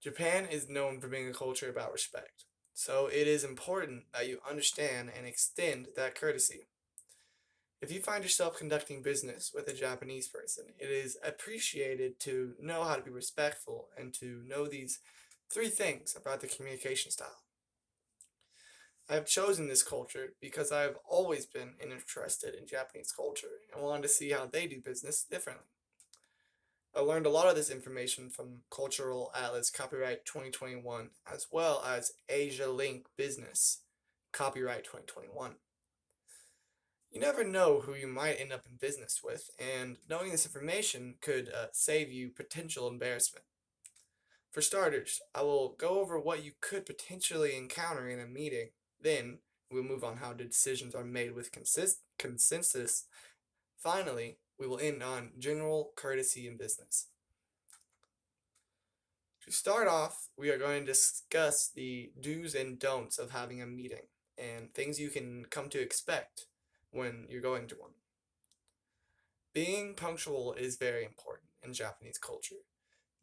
Japan is known for being a culture about respect, so it is important that you understand and extend that courtesy. If you find yourself conducting business with a Japanese person, it is appreciated to know how to be respectful and to know these three things about the communication style. I have chosen this culture because I have always been interested in Japanese culture and wanted to see how they do business differently. I learned a lot of this information from Cultural Atlas Copyright 2021 as well as Asia Link Business Copyright 2021. You never know who you might end up in business with, and knowing this information could save you potential embarrassment. For starters, I will go over what you could potentially encounter in a meeting. Then, we'll move on how the decisions are made with consensus. Finally, we will end on general courtesy in business. To start off, we are going to discuss the do's and don'ts of having a meeting and things you can come to expect when you're going to one. Being punctual is very important in Japanese culture.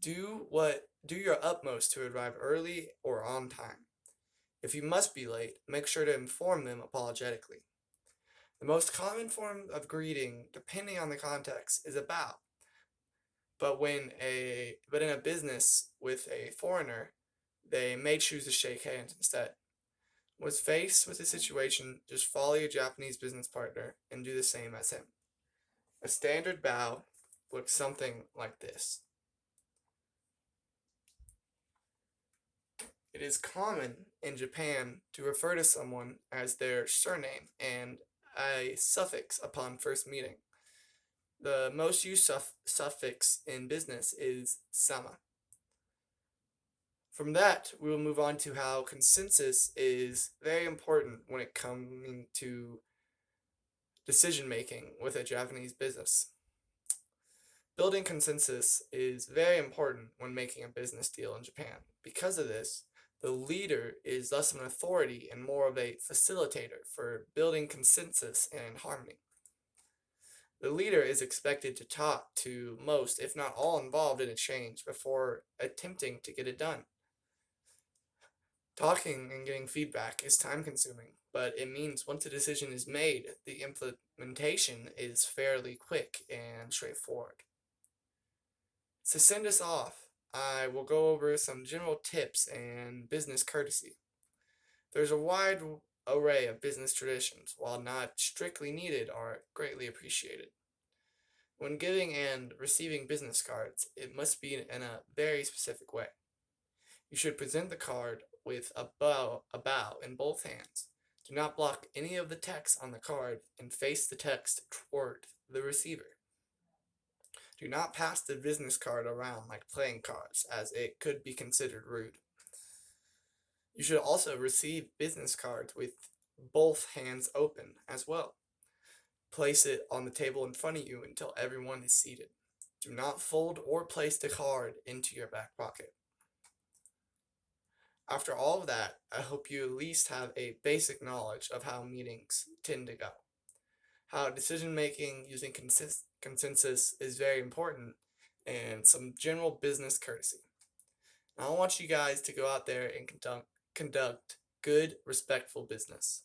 Do your utmost to arrive early or on time. If you must be late, make sure to inform them apologetically. The most common form of greeting, depending on the context, is a bow. But in a business with a foreigner, they may choose to shake hands instead. When faced with a situation, just follow your Japanese business partner and do the same as him. A standard bow looks something like this. It is common in Japan to refer to someone as their surname and a suffix upon first meeting. The most used suffix in business is sama. From that, we will move on to how consensus is very important when it coming to decision making with a Japanese business. Building consensus is very important when making a business deal in Japan. Because of this, the leader is less of an authority and more of a facilitator for building consensus and harmony. The leader is expected to talk to most, if not all, involved in a change before attempting to get it done. Talking and getting feedback is time consuming, but it means once a decision is made, the implementation is fairly quick and straightforward. To send us off, I will go over some general tips and business courtesy. There's a wide array of business traditions, while not strictly needed, are greatly appreciated. When giving and receiving business cards, it must be in a very specific way. You should present the card with a bow in both hands. Do not block any of the text on the card and face the text toward the receiver. Do not pass the business card around like playing cards, as it could be considered rude. You should also receive business cards with both hands open as well. Place it on the table in front of you until everyone is seated. Do not fold or place the card into your back pocket. After all of that, I hope you at least have a basic knowledge of how meetings tend to go. How decision making using consensus is very important, and some general business courtesy. Now, I want you guys to go out there and conduct good, respectful business.